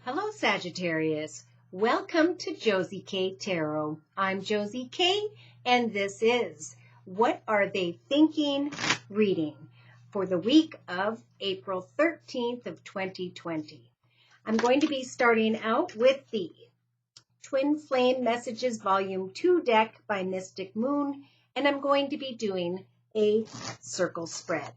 Hello, Sagittarius. Welcome to Josie K Tarot. I'm Josie K, and this is What Are They Thinking reading for the week of April 13th of 2020. I'm going to be starting out with the Twin Flame Messages Volume 2 deck by Mystic Moon, and I'm going to be doing a circle spread.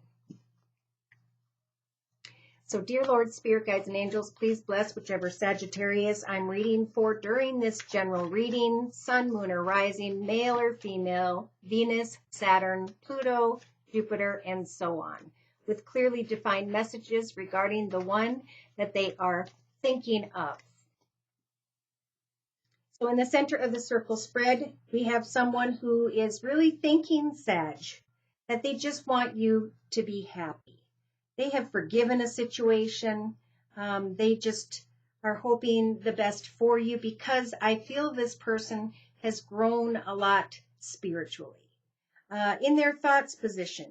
So, dear Lord, Spirit, Guides, and Angels, please bless whichever Sagittarius I'm reading for during this general reading. Sun, Moon, or Rising, male or female, Venus, Saturn, Pluto, Jupiter, and so on, with clearly defined messages regarding the one that they are thinking of. So in the center of the circle spread, we have someone who is really thinking, Sag, that they just want you to be happy. They have forgiven a situation. They just are hoping the best for you because I feel this person has grown a lot spiritually. In their thoughts position,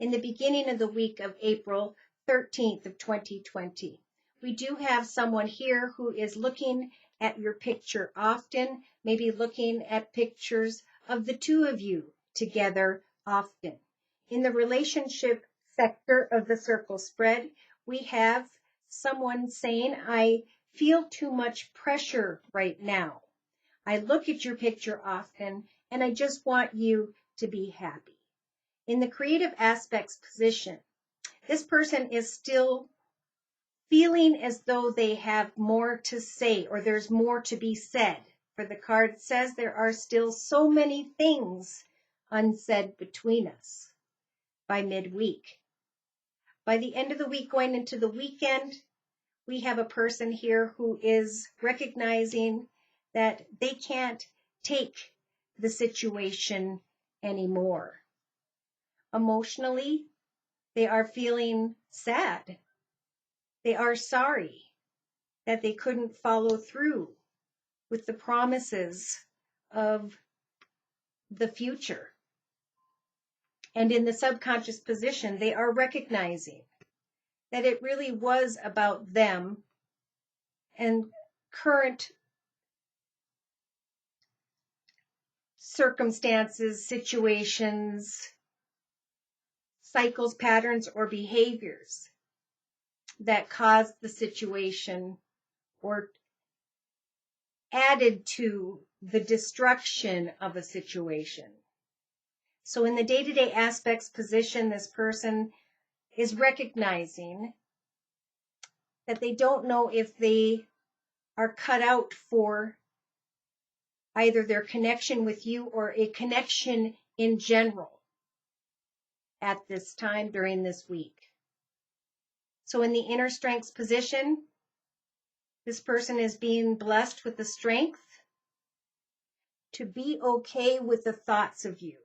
in the beginning of the week of April 13th of 2020, we do have someone here who is looking at your picture often, maybe looking at pictures of the two of you together often. In the relationship sector of the circle spread, we have someone saying, I feel too much pressure right now. I look at your picture often and I just want you to be happy. In the creative aspects position, this person is still feeling as though they have more to say or there's more to be said. For the card says there are still so many things unsaid between us by midweek. By the end of the week, going into the weekend, we have a person here who is recognizing that they can't take the situation anymore. Emotionally, they are feeling sad. They are sorry that they couldn't follow through with the promises of the future. And in the subconscious position, they are recognizing that it really was about them and current circumstances, situations, cycles, patterns, or behaviors that caused the situation or added to the destruction of a situation. So in the day-to-day aspects position, this person is recognizing that they don't know if they are cut out for either their connection with you or a connection in general at this time during this week. So in the inner strengths position, this person is being blessed with the strength to be okay with the thoughts of you.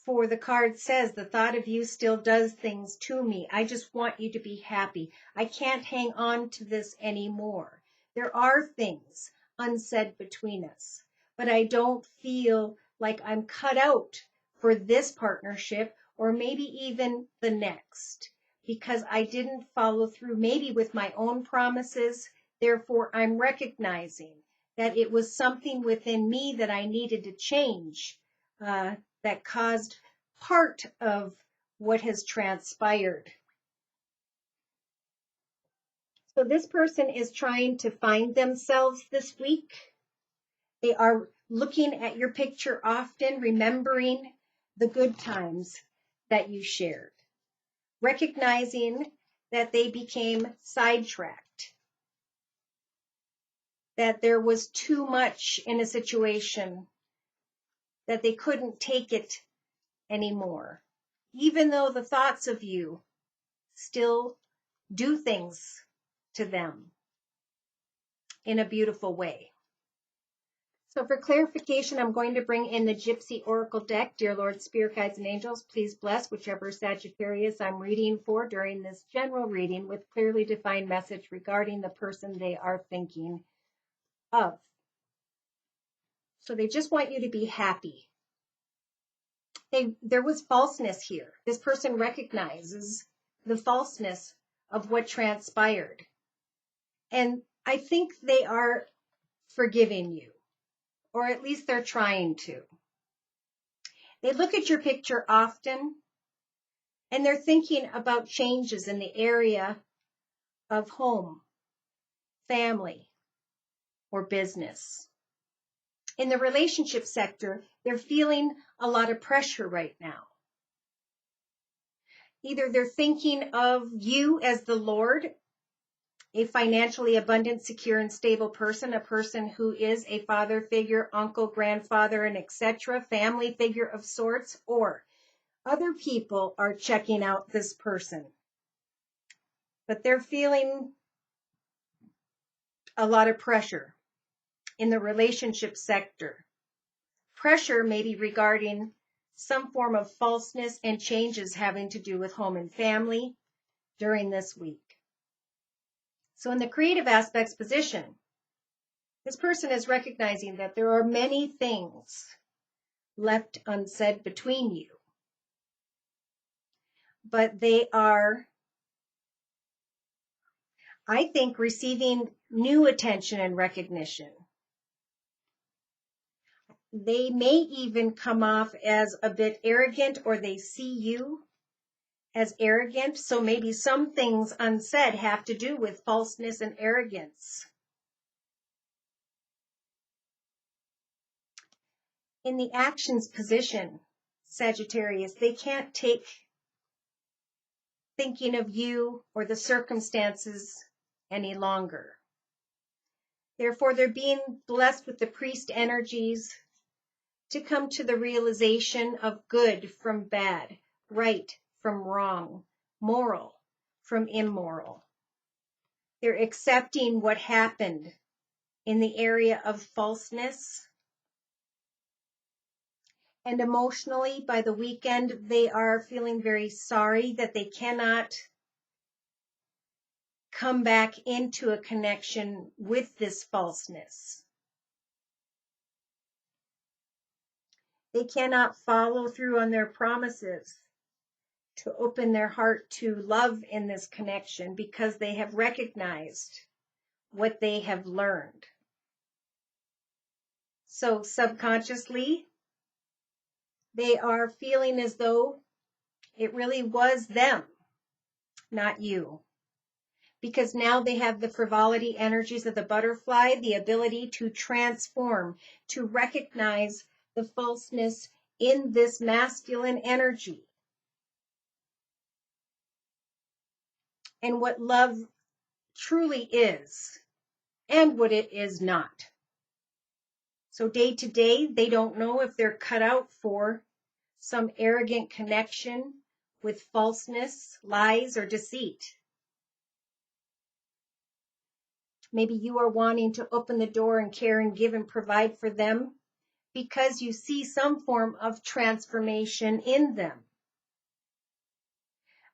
For the card says, the thought of you still does things to me. I just want you to be happy. I can't hang on to this anymore. There are things unsaid between us, but I don't feel like I'm cut out for this partnership or maybe even the next because I didn't follow through maybe with my own promises. Therefore, I'm recognizing that it was something within me that I needed to change that caused part of what has transpired. So this person is trying to find themselves this week. They are looking at your picture often, remembering the good times that you shared, recognizing that they became sidetracked, that there was too much in a situation, that they couldn't take it anymore, even though the thoughts of you still do things to them in a beautiful way. So for clarification, I'm going to bring in the Gypsy Oracle deck. Dear Lord, Spirit, Guides, and Angels, please bless whichever Sagittarius I'm reading for during this general reading with clearly defined message regarding the person they are thinking of. So they just want you to be happy. There was falseness here. This person recognizes the falseness of what transpired. And I think they are forgiving you, or at least they're trying to. They look at your picture often, and they're thinking about changes in the area of home, family, or business. In the relationship sector, they're feeling a lot of pressure right now. Either they're thinking of you as the Lord, a financially abundant, secure, and stable person, a person who is a father figure, uncle, grandfather, and etc., family figure of sorts, or other people are checking out this person. But they're feeling a lot of pressure in the relationship sector. Pressure maybe regarding some form of falseness and changes having to do with home and family during this week. So in the creative aspects position, this person is recognizing that there are many things left unsaid between you, but they are, I think, receiving new attention and recognition. They may even come off as a bit arrogant, or they see you as arrogant. So maybe some things unsaid have to do with falseness and arrogance. In the actions position, Sagittarius, they can't take thinking of you or the circumstances any longer. Therefore, they're being blessed with the priest energies to come to the realization of good from bad, right from wrong, moral from immoral. They're accepting what happened in the area of falseness. And emotionally, by the weekend, they are feeling very sorry that they cannot come back into a connection with this falseness. They cannot follow through on their promises to open their heart to love in this connection because they have recognized what they have learned. So subconsciously, they are feeling as though it really was them, not you. Because now they have the frivolity energies of the butterfly, the ability to transform, to recognize the falseness in this masculine energy. And what love truly is, and what it is not. So day to day, they don't know if they're cut out for some arrogant connection with falseness, lies, or deceit. Maybe you are wanting to open the door and care and give and provide for them because you see some form of transformation in them.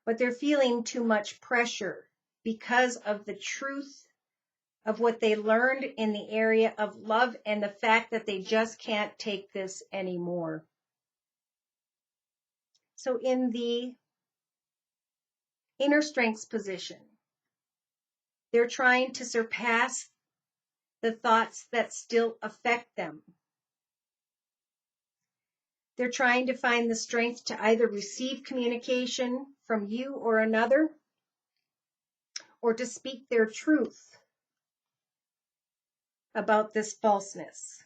But they're feeling too much pressure because of the truth of what they learned in the area of love and the fact that they just can't take this anymore. So in the inner strengths position, they're trying to surpass the thoughts that still affect them. They're trying to find the strength to either receive communication from you or another, or to speak their truth about this falseness.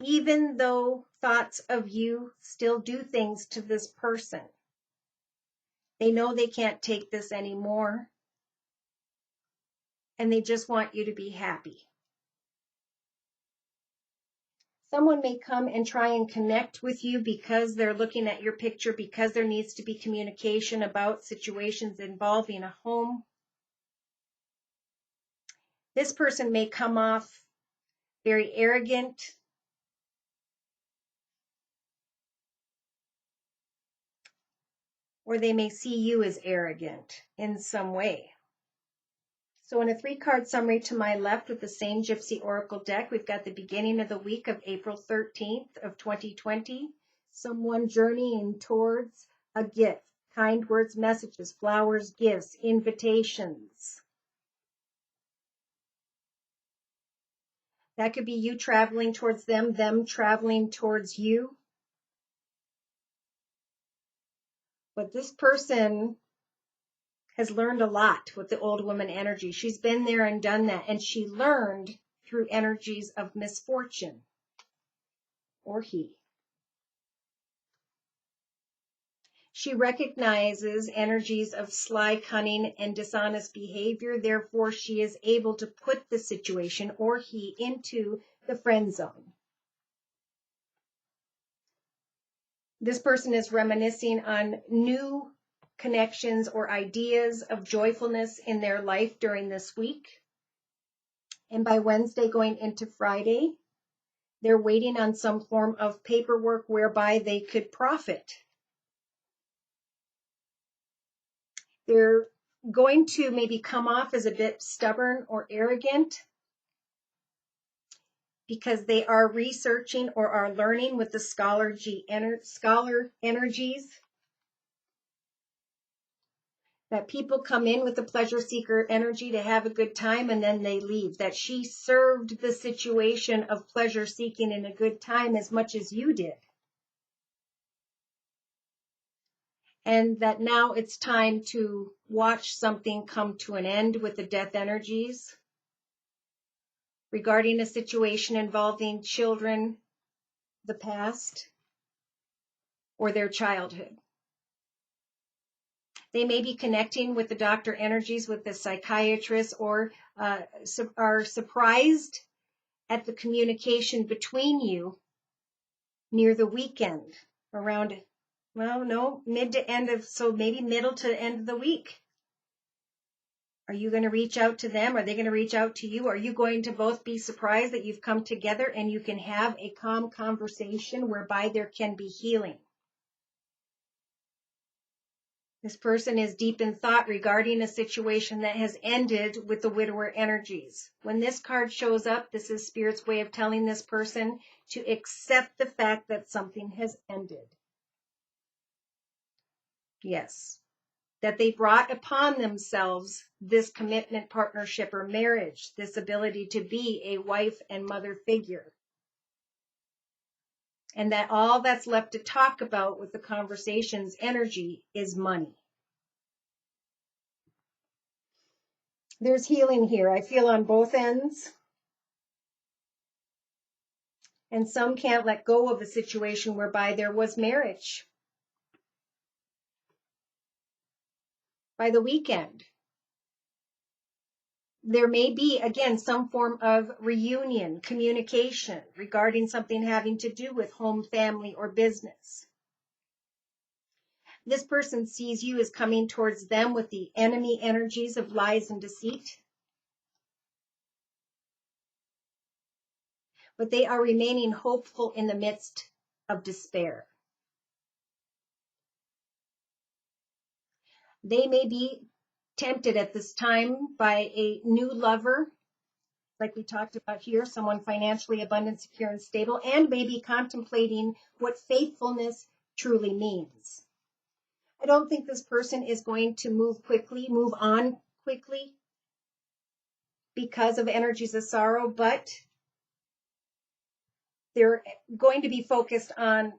Even though thoughts of you still do things to this person, they know they can't take this anymore, and they just want you to be happy. Someone may come and try and connect with you because they're looking at your picture, because there needs to be communication about situations involving a home. This person may come off very arrogant, or they may see you as arrogant in some way. So in a 3-card summary to my left with the same Gypsy Oracle deck, we've got the beginning of the week of April 13th of 2020, someone journeying towards a gift, Kind words, messages, flowers, gifts, invitations. That could be you traveling towards them, them traveling towards you. But this person has learned a lot with the old woman energy. She's been there and done that, and she learned through energies of misfortune, or he. She recognizes energies of sly, cunning, and dishonest behavior. Therefore, she is able to put the situation, or he, into the friend zone. This person is reminiscing on new connections or ideas of joyfulness in their life during this week. And by Wednesday going into Friday, they're waiting on some form of paperwork whereby they could profit. They're going to maybe come off as a bit stubborn or arrogant because they are researching or are learning with the scholar energies. That people come in with the pleasure seeker energy to have a good time and then they leave. That she served the situation of pleasure seeking in a good time as much as you did. And that now it's time to watch something come to an end with the death energies regarding a situation involving children, the past, or their childhood. They may be connecting with the doctor energies, with the psychiatrist, or are surprised at the communication between you near the weekend, around, well, no, mid to end of, so maybe middle to end of the week. Are you going to reach out to them? Are they going to reach out to you? Are you going to both be surprised that you've come together and you can have a calm conversation whereby there can be healing? This person is deep in thought regarding a situation that has ended with the widower energies. When this card shows up, this is Spirit's way of telling this person to accept the fact that something has ended. Yes. That they brought upon themselves this commitment, partnership, or marriage, this ability to be a wife and mother figure. And that all that's left to talk about with the conversation's energy is money. There's healing here. I feel on both ends. And some can't let go of a situation whereby there was marriage. By the weekend, there may be, again, some form of reunion, communication regarding something having to do with home, family, or business. This person sees you as coming towards them with the enemy energies of lies and deceit. But they are remaining hopeful in the midst of despair. They may be tempted at this time by a new lover, like we talked about here, someone financially abundant, secure, and stable, and maybe contemplating what faithfulness truly means. I don't think this person is going to move on quickly because of energies of sorrow, but they're going to be focused on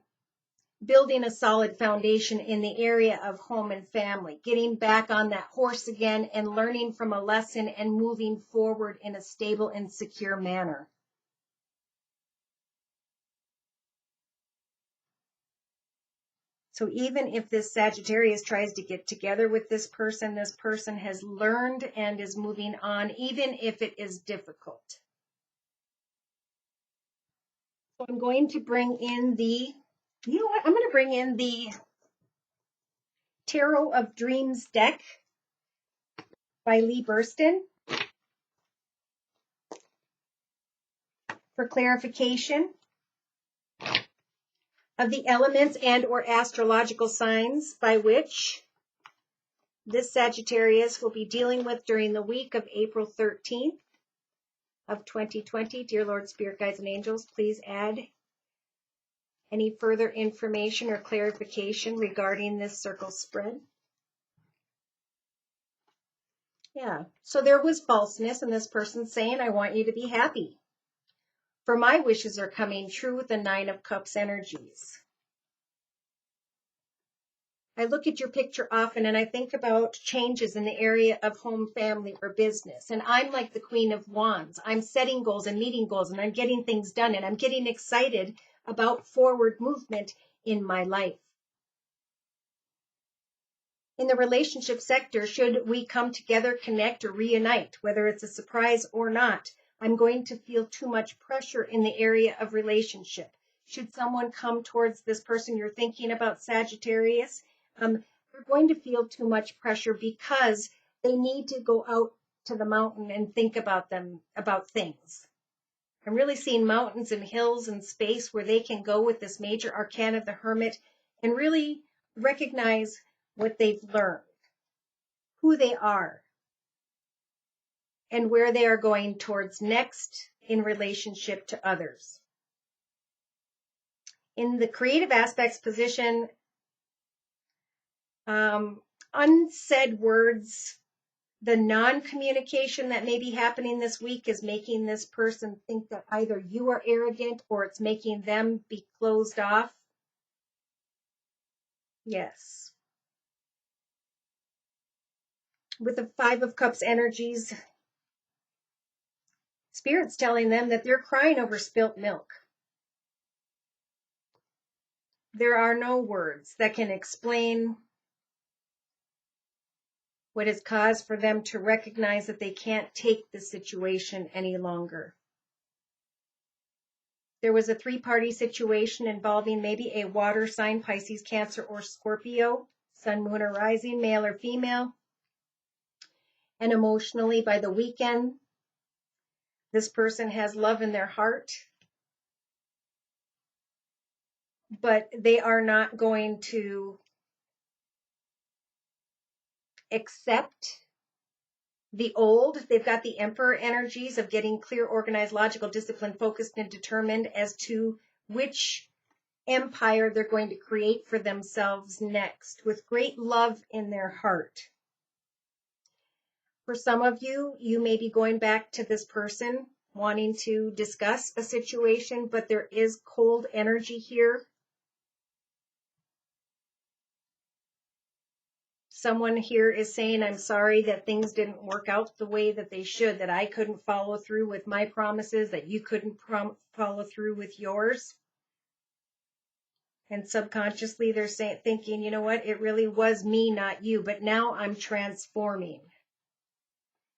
building a solid foundation in the area of home and family, getting back on that horse again and learning from a lesson and moving forward in a stable and secure manner. So even if this Sagittarius tries to get together with this person has learned and is moving on, even if it is difficult. So I'm going to bring in I'm going to bring in the Tarot of Dreams deck by Lee Burston for clarification of the elements and or astrological signs by which this Sagittarius will be dealing with during the week of April 13th of 2020. Dear Lord, Spirit, Guides, and Angels, please add Any further information or clarification regarding this circle spread? Yeah, so there was falseness, and this person's saying, I want you to be happy. For my wishes are coming true with the Nine of Cups energies. I look at your picture often and I think about changes in the area of home, family, or business. And I'm like the Queen of Wands. I'm setting goals and meeting goals and I'm getting things done and I'm getting excited about forward movement in my life. In the relationship sector, should we come together, connect, or reunite, whether it's a surprise or not, I'm going to feel too much pressure in the area of relationship. Should someone come towards this person you're thinking about, Sagittarius, they're going to feel too much pressure because they need to go out to the mountain and think about things. I'm really seeing mountains and hills and space where they can go with this major arcana of the Hermit and really recognize what they've learned, who they are, and where they are going towards next in relationship to others. In the creative aspects position, unsaid words, the non-communication that may be happening this week is making this person think that either you are arrogant or it's making them be closed off. Yes. With the Five of Cups energies, Spirit's telling them that they're crying over spilt milk. There are no words that can explain what has caused for them to recognize that they can't take the situation any longer. There was a three-party situation involving maybe a water sign, Pisces, Cancer, or Scorpio, sun, moon, or rising, male or female. And emotionally, by the weekend, this person has love in their heart, but they are not going to accept the old. They've got the Emperor energies of getting clear, organized, logical, disciplined, focused, and determined as to which empire they're going to create for themselves next, with great love in their heart. For some of you, you may be going back to this person wanting to discuss a situation, but there is cold energy here. Someone here is saying, I'm sorry that things didn't work out the way that they should, that I couldn't follow through with my promises, that you couldn't follow through with yours. And subconsciously they're thinking, you know what, it really was me, not you, but now I'm transforming.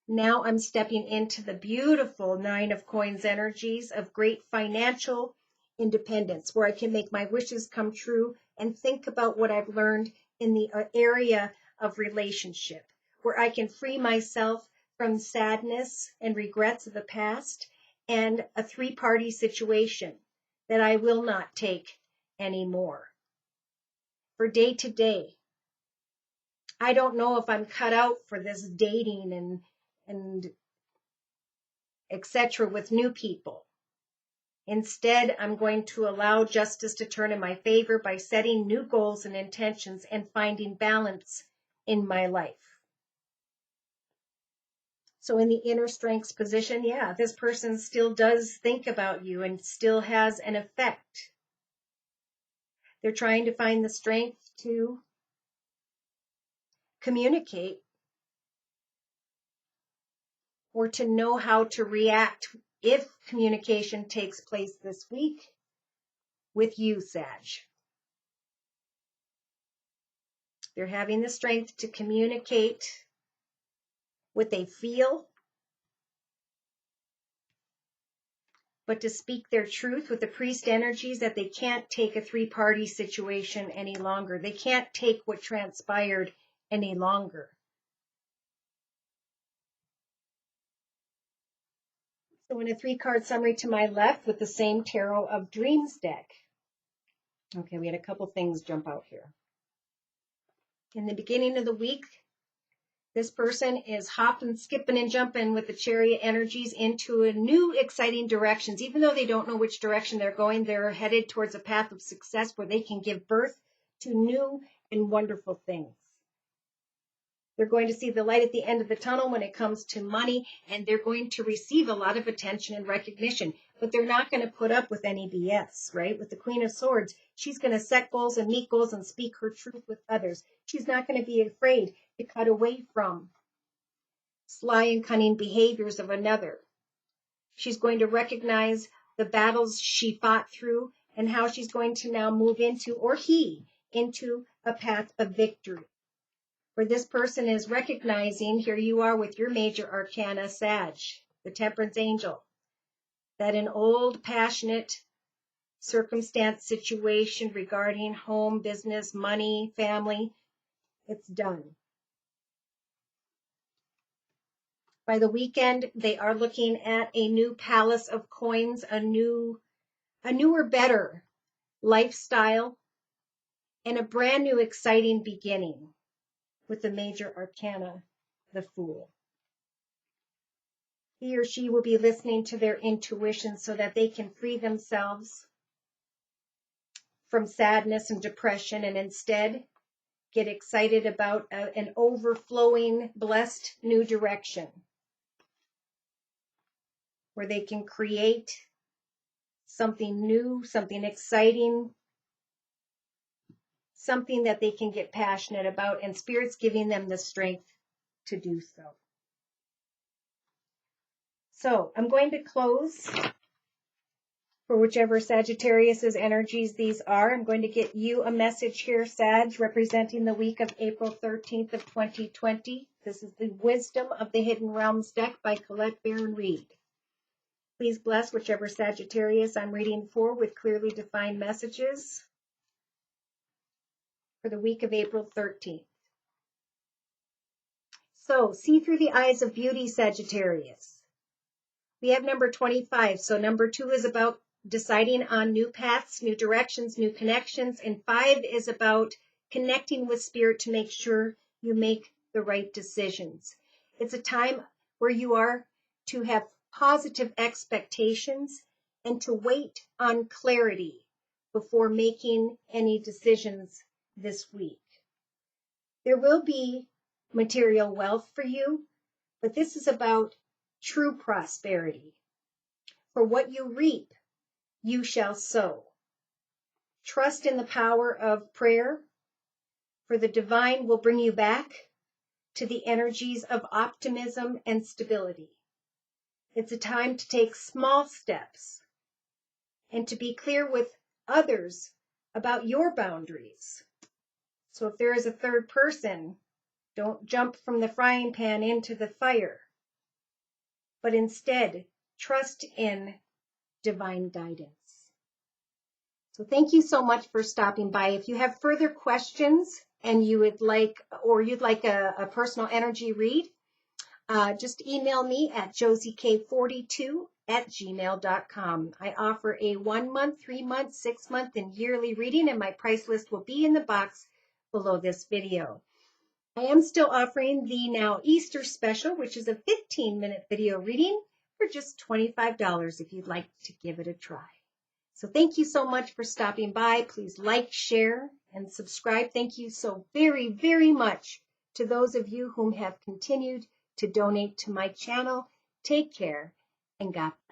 Now I'm stepping into the beautiful Nine of Coins energies of great financial independence, where I can make my wishes come true and think about what I've learned in the area of relationship, where I can free myself from sadness and regrets of the past and a three-party situation that I will not take anymore. For day to day, I don't know if I'm cut out for this dating and etc. with new people. Instead, I'm going to allow justice to turn in my favor by setting new goals and intentions and finding balance in my life. So in the inner strengths position, yeah, this person still does think about you and still has an effect. They're trying to find the strength to communicate or to know how to react if communication takes place this week with you, Sag. They're having the strength to communicate what they feel, but to speak their truth with the priest energies that they can't take a three-party situation any longer. They can't take what transpired any longer. So in a three-card summary to my left with the same Tarot of Dreams deck. Okay, we had a couple things jump out here. In the beginning of the week, This person is hopping, skipping, and jumping with the chariot energies into a new exciting directions. Even though they don't know which direction they're going, they're headed towards a path of success where they can give birth to new and wonderful things. They're going to see the light at the end of the tunnel when it comes to money, and they're going to receive a lot of attention and recognition, but they're not going to put up with any BS, right? With the Queen of Swords, she's going to set goals and meet goals and speak her truth with others. She's not going to be afraid to cut away from sly and cunning behaviors of another. She's going to recognize the battles she fought through and how she's going to now move into, or he, into a path of victory. Where this person is recognizing, here you are with your major arcana, Sag, the Temperance Angel, that an old, passionate circumstance, situation regarding home, business, money, family, it's done. By the weekend, they are looking at a new palace of coins, a newer, better lifestyle, and a brand new, exciting beginning with the major arcana, the Fool. He or she will be listening to their intuition so that they can free themselves from sadness and depression and instead get excited about an overflowing, blessed new direction where they can create something new, something exciting, something that they can get passionate about, and Spirit's giving them the strength to do so. So I'm going to close for whichever Sagittarius's energies these are. I'm going to get you a message here, Sag, representing the week of April 13th of 2020. This is the Wisdom of the Hidden Realms deck by Colette Baron Reed. Please bless whichever Sagittarius I'm reading for with clearly defined messages for the week of April 13th. So, see through the eyes of beauty, Sagittarius. We have number 25. So number 2 is about deciding on new paths, new directions, new connections. And 5 is about connecting with Spirit to make sure you make the right decisions. It's a time where you are to have positive expectations and to wait on clarity before making any decisions this week. There will be material wealth for you, but this is about true prosperity. For what you reap, you shall sow. Trust in the power of prayer, for the divine will bring you back to the energies of optimism and stability. It's a time to take small steps and to be clear with others about your boundaries. So if there is a third person, don't jump from the frying pan into the fire, but instead trust in divine guidance. So thank you so much for stopping by. If you have further questions and you would like, or you'd like a personal energy read, just email me at josiek42@gmail.com. I offer a 1 month, 3 month, 6 month, and yearly reading, and my price list will be in the box below this video. I am still offering the Now Easter special, which is a 15-minute video reading for just $25 if you'd like to give it a try. So thank you so much for stopping by. Please like, share, and subscribe. Thank you so very, very much to those of you whom have continued to donate to my channel. Take care and God bless.